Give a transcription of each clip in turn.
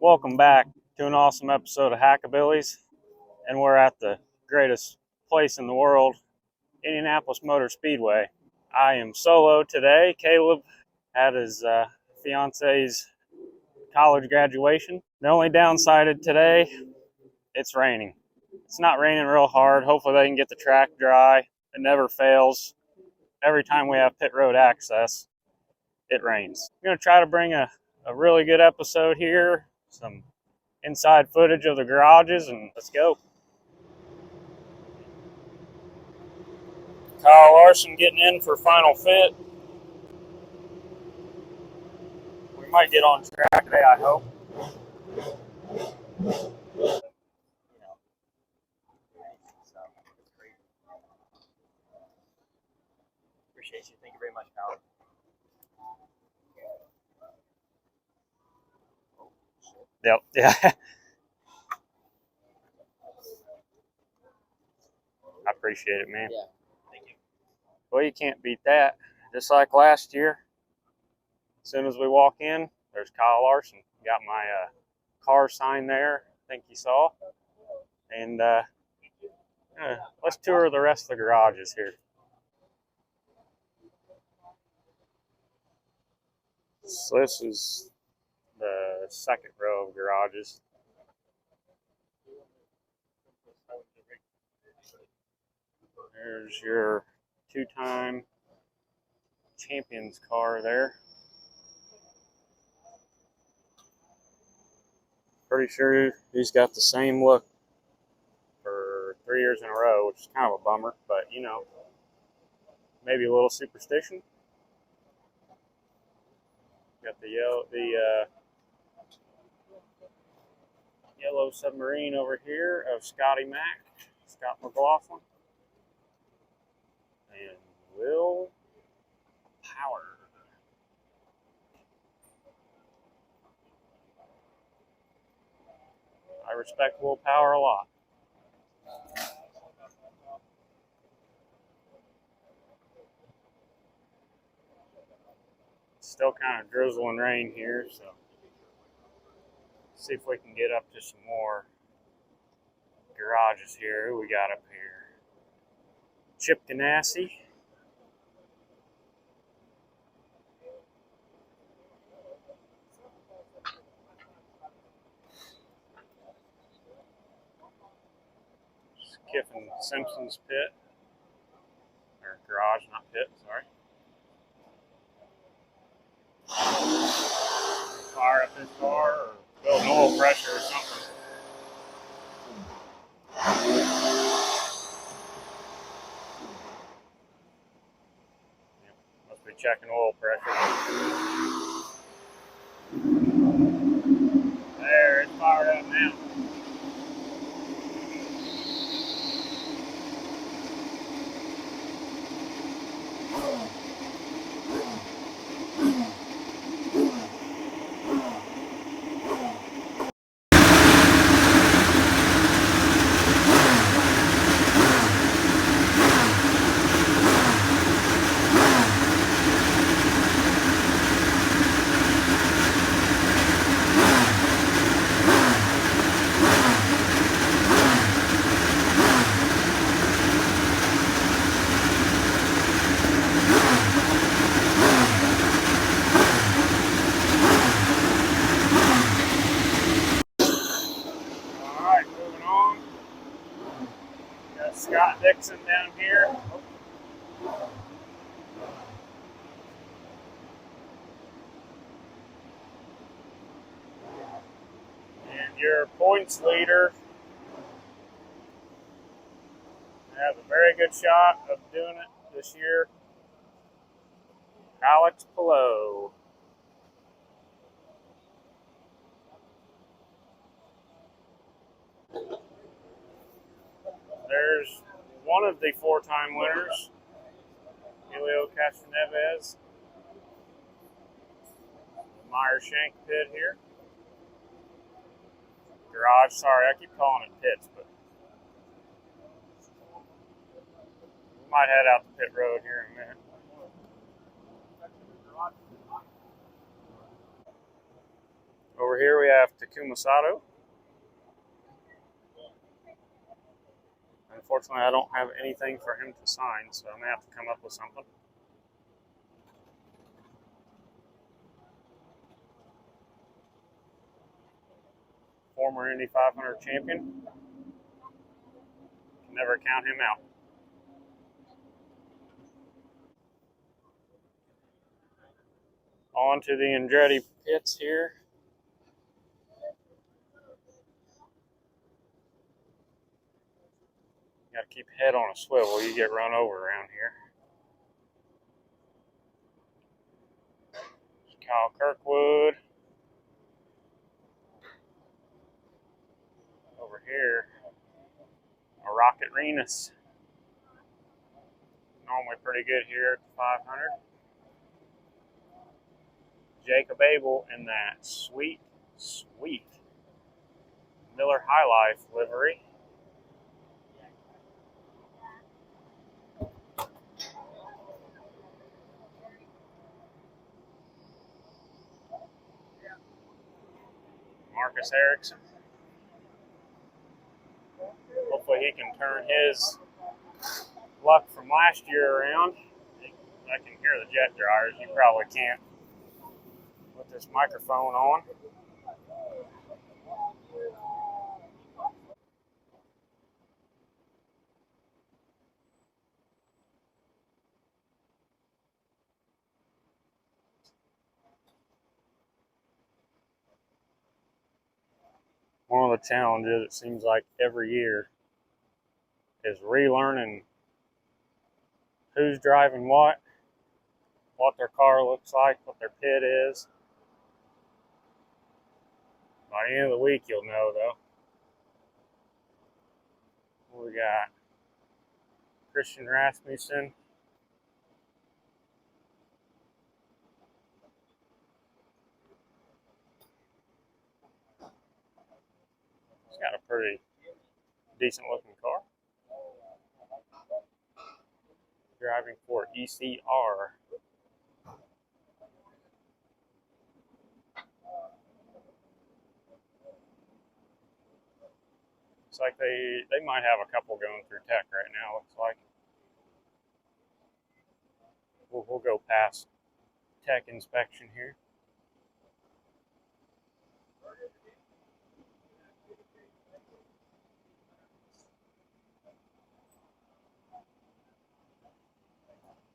Welcome back to an awesome episode of Hackabillies, and we're at the greatest place in the world, Indianapolis Motor Speedway. I am solo today. Caleb had his fiance's college graduation. The only downside of today, it's raining. It's not raining real hard. Hopefully they can get the track dry. It never fails. Every time we have pit road access, it rains. I'm going to try to bring a really good episode here, some inside footage of the garages, and let's go. Kyle Larson getting in for final fit. We might get on track today, I hope. Appreciate you. Thank you very much, Kyle. Yep, yeah. I appreciate it, man. Yeah, thank you. Well, you can't beat that. Just like last year, as soon as we walk in, there's Kyle Larson. Got my car sign there, I think you saw. And let's tour the rest of the garages here. So this is the second row of garages. There's your two-time champions car there. Pretty sure he's got the same look for 3 years in a row, which is kind of a bummer, but you know, maybe a little superstition. Got the yellow submarine over here of Scott McLaughlin, and Will Power. I respect Will Power a lot. It's still kind of drizzling rain here, so see if we can get up to some more garages here. Who we got up here? Chip Ganassi. Kiffin Simpson's pit. Or garage, not pit, sorry. Fire up his car or build an oil pressure or something. Yep, must be checking oil pressure. There, it's fired up now. Scott Dixon down here. And your points leader has a very good shot of doing it this year. Alex Pillow. There's one of the four-time winners, Helio Castroneves. Meyer Shank pit here. Garage, sorry, I keep calling it pits, but we might head out the pit road here in a minute. Over here we have Takuma Sato. Unfortunately, I don't have anything for him to sign, so I'm going to have to come up with something. Former Indy 500 champion. Can never count him out. On to the Andretti pits here. Got to keep your head on a swivel. You get run over around here. Kyle Kirkwood. Over here, a Rocket Renus. Normally pretty good here at the 500. Jacob Abel in that sweet Miller High Life livery. Marcus Ericsson. Hopefully he can turn his luck from last year around. I can hear the jet dryers. You probably can't with this microphone on. One of the challenges, it seems like every year, is relearning who's driving what their car looks like, what their pit is. By the end of the week, you'll know, though. We got Christian Rasmussen. He's got a pretty decent looking car. Driving for ECR. Looks like they might have a couple going through tech right now, looks like. We'll go past tech inspection here.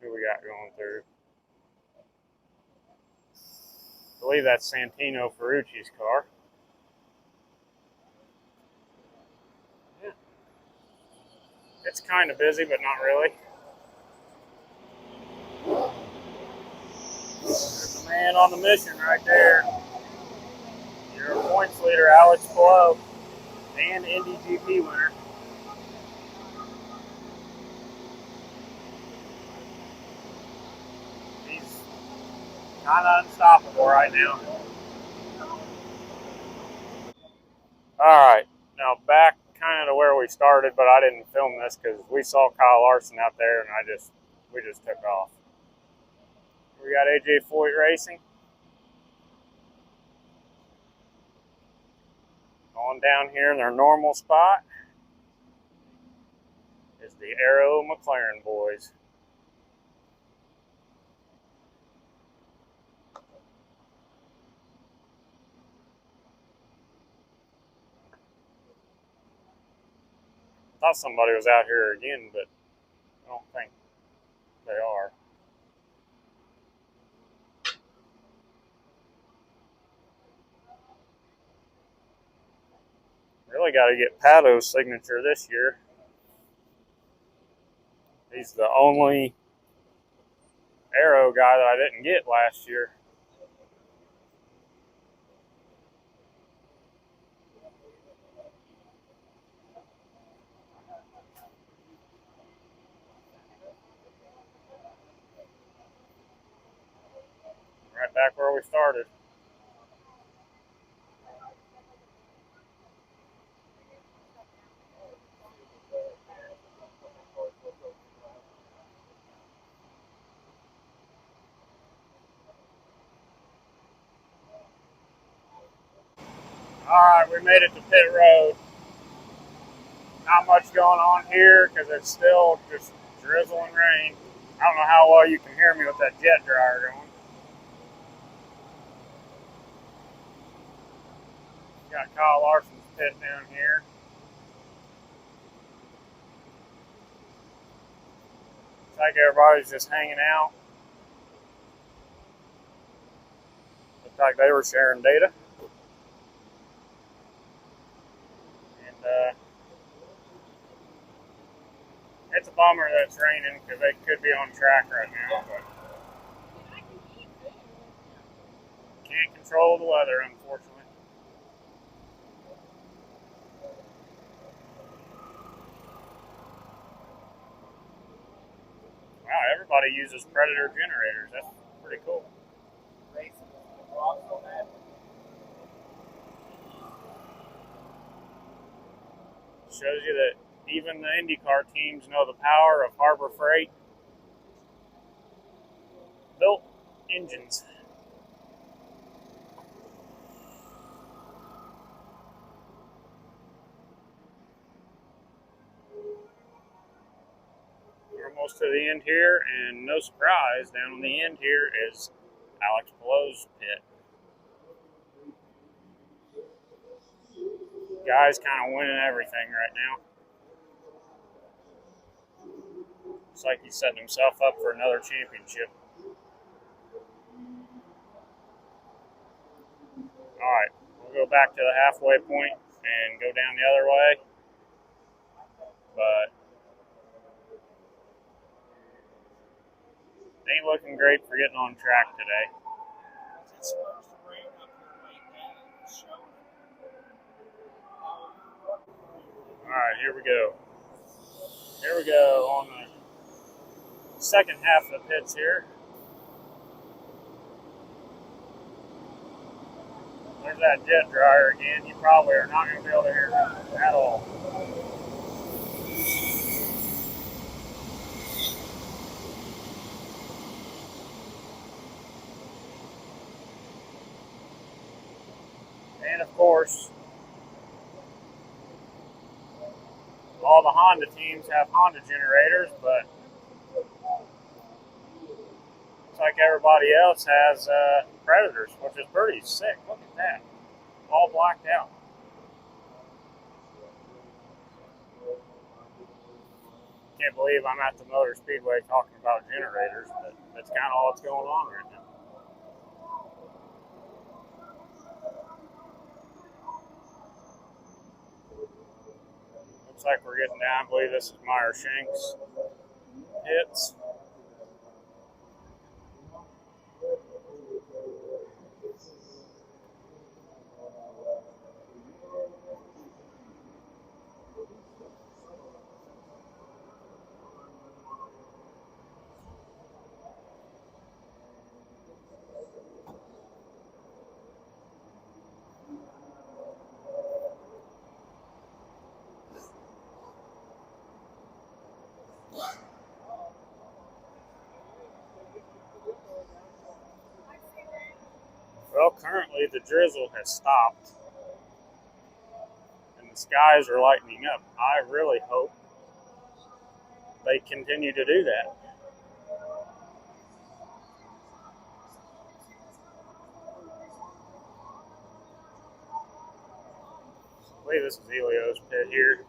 Who we got going through? I believe that's Santino Ferrucci's car. Yeah. It's kind of busy, but not really. There's the man on the mission right there. Your points leader, Alex Blow, and Indy GP winner. He's kind of unstoppable right now. Alright, now back kind of where we started, but I didn't film this because we saw Kyle Larson out there and we just took off. We got AJ Foyt Racing. On down here in their normal spot is the Arrow McLaren boys. I thought somebody was out here again, but I don't think they are. Really got to get Pato's signature this year. He's the only Arrow guy that I didn't get last year. Right back where we started. Alright, we made it to pit road. Not much going on here because it's still just drizzling rain. I don't know how well you can hear me with that jet dryer going. Got Kyle Larson's pit down here. Looks like everybody's just hanging out. Looks like they were sharing data. And it's a bummer that it's raining because they could be on track right now, but can't control the weather, unfortunately. Wow, everybody uses Predator generators. That's pretty cool. Shows you that even the IndyCar teams know the power of Harbor Freight built engines. We're almost to the end here, and no surprise, down on the end here is Alex Palou's pit. Guy's kind of winning everything right now. Looks like he's setting himself up for another championship. Alright, we'll go back to the halfway point and go down the other way. But ain't looking great for getting on track today. Is it supposed to rain up here late now? It's showing. Alright, here we go. Here we go on the second half of the pits here. There's that jet dryer again. You probably are not going to be able to hear that at all. And of course, all the Honda teams have Honda generators, but looks like everybody else has Predators, which is pretty sick. Look at that. All blacked out. Can't believe I'm at the Motor Speedway talking about generators, but that's kind of all that's going on right now. Looks like we're getting down. I believe this is Meyer Shanks' hits. Well, currently the drizzle has stopped and the skies are lightening up. I really hope they continue to do that. I believe this is Elio's pit here.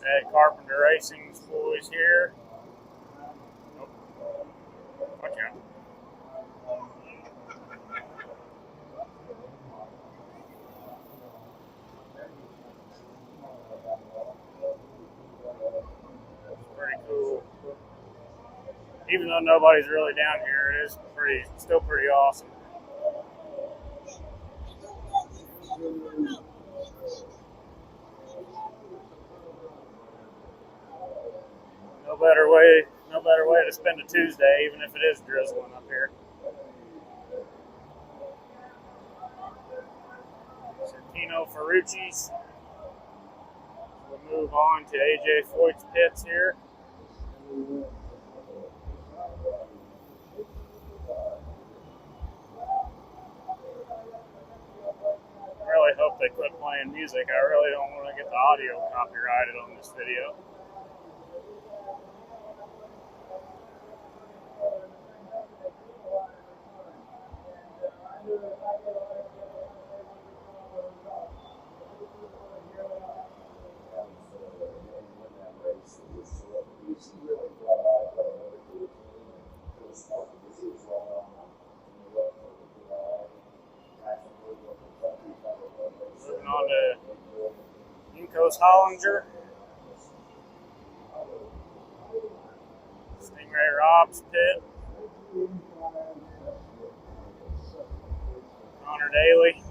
Ed Carpenter Racing's boys here. Nope. Watch out. Pretty cool. Even though nobody's really down here, it is still pretty awesome. No better way to spend a Tuesday, even if it is drizzling up here. Sortino Ferrucci's Move on to AJ Foyt's pits here. I really hope they quit playing music. I really don't want to get the audio copyrighted on this video. Moving on to Inco's Hollinger. Stingray Rob's pit. Connor Daly.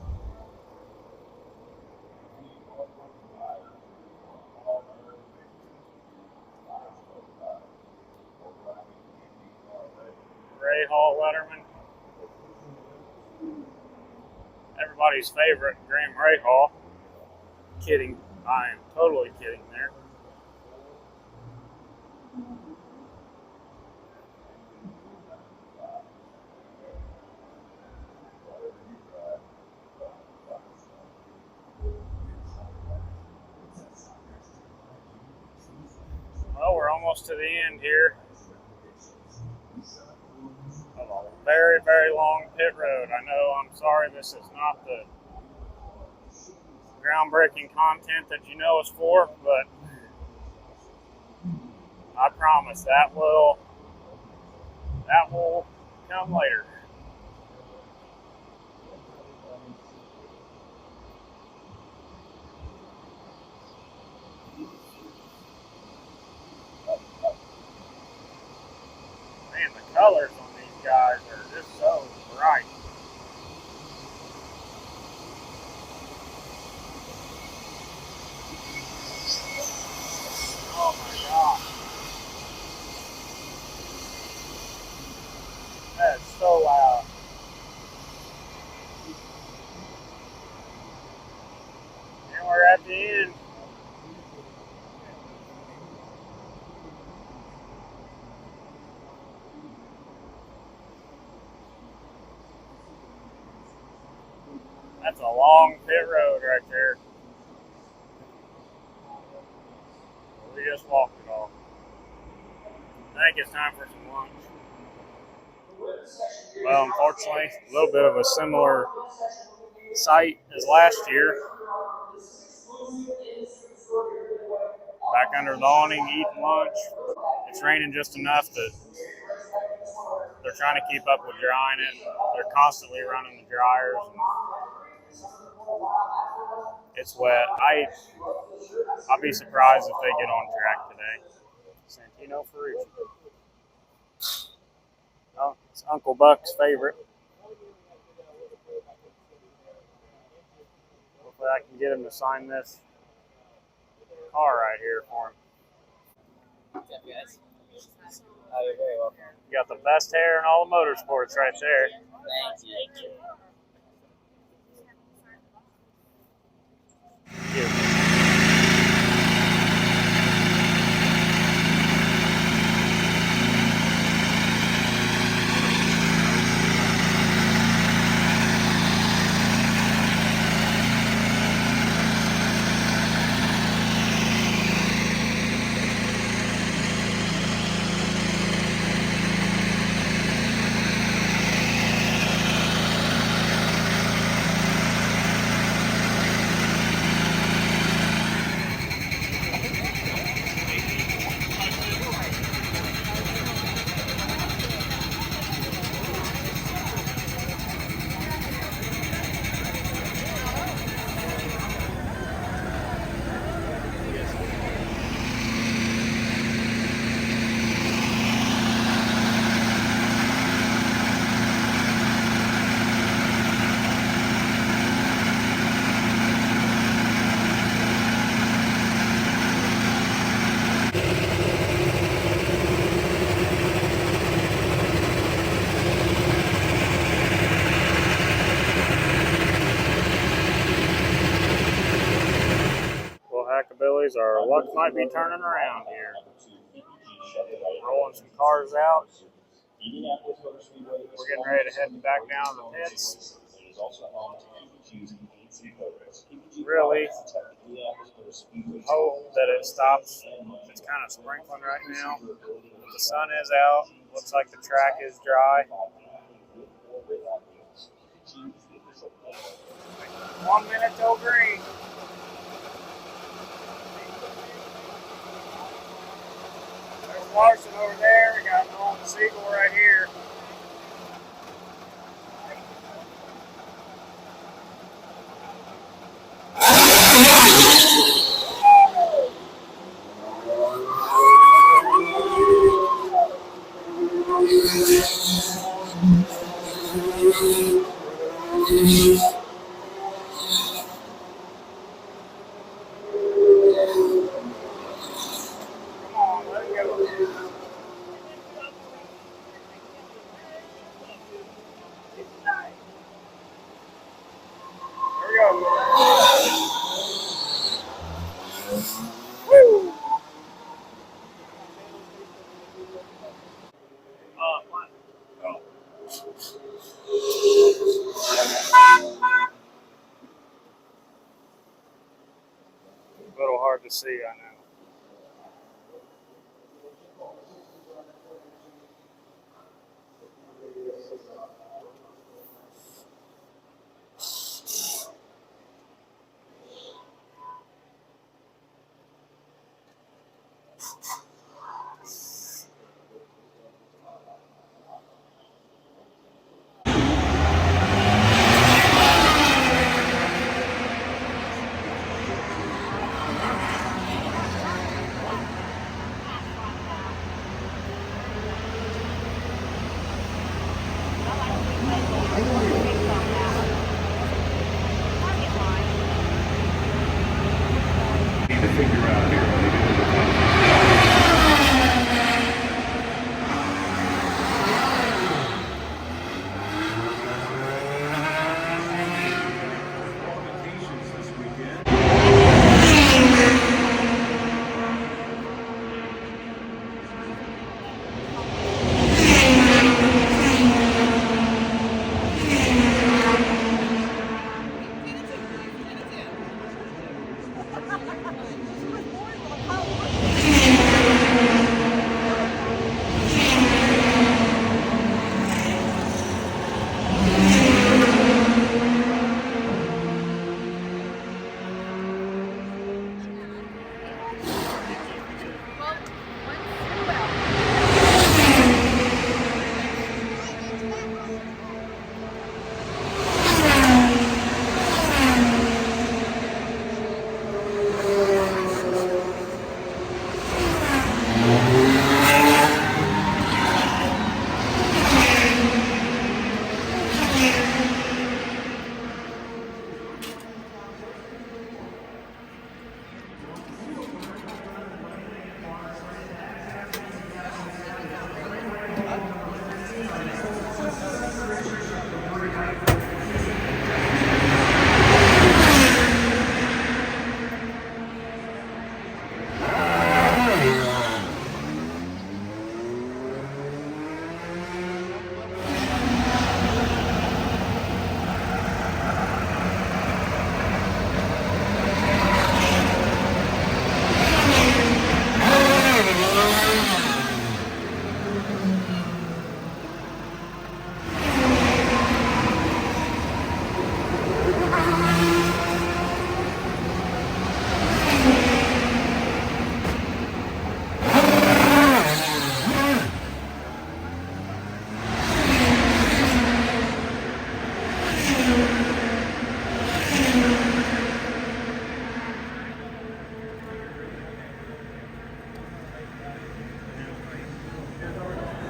Ray Hall Letterman. Everybody's favorite, Graham Rahal. Kidding. I am totally kidding there. Well, we're almost to the end here of a very, very long pit road. I know, I'm sorry, this is not the groundbreaking content that you know us for, but I promise that will come later. Man, the colors on these guys are just so bright. Oh my gosh. That is so loud. And we're at the end. That's a long pit road right there. We just walked it all. I think it's time for some lunch. Well, unfortunately, a little bit of a similar sight as last year. Back under the awning, eating lunch. It's raining just enough that they're trying to keep up with drying it. They're constantly running the dryers. It's wet. I'll be surprised if they get on track today. Santino Ferrucci. Oh, it's Uncle Buck's favorite. Hopefully I can get him to sign this car right here for him. What's up, guys? Oh, you're very welcome. You got the best hair in all the motorsports right there. Thank you. Hackabillies, our luck might be turning around here. Rolling some cars out. We're getting ready to head back down to the pits. Really hope that it stops. It's kind of sprinkling right now, but the sun is out. Looks like the track is dry. 1 minute till green. There's Larson over there. We got Nolan Siegel right here. Come on, let's go. Here we go. Woo! Oh. A little hard to see, I know.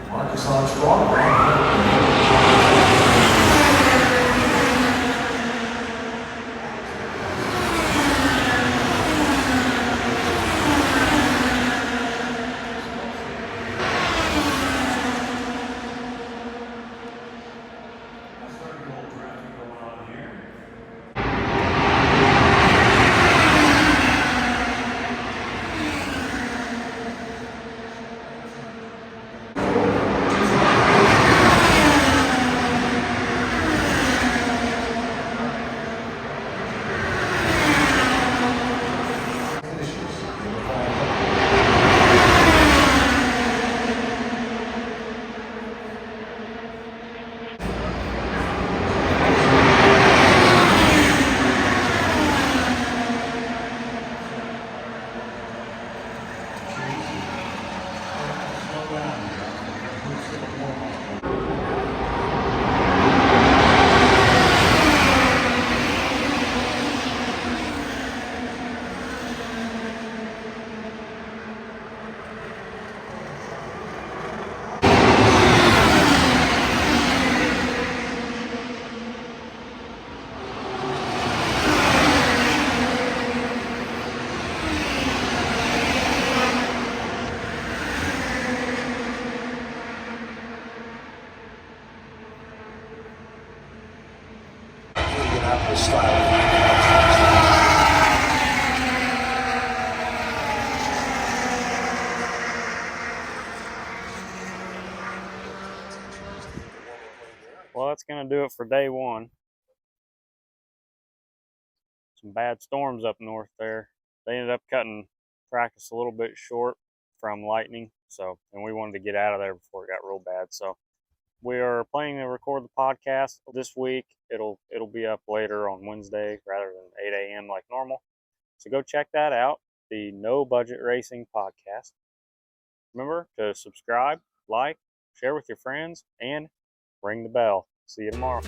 Marcus Armstrong, right? that's going to do it for day one. Some bad storms up north there. They ended up cutting practice a little bit short from lightning, and we wanted to get out of there before it got real bad. So we are planning to record the podcast this week. It'll be up later on Wednesday rather than 8 a.m. like normal. So go check that out, the No Budget Racing Podcast. Remember to subscribe, like, share with your friends, and ring the bell. See you tomorrow.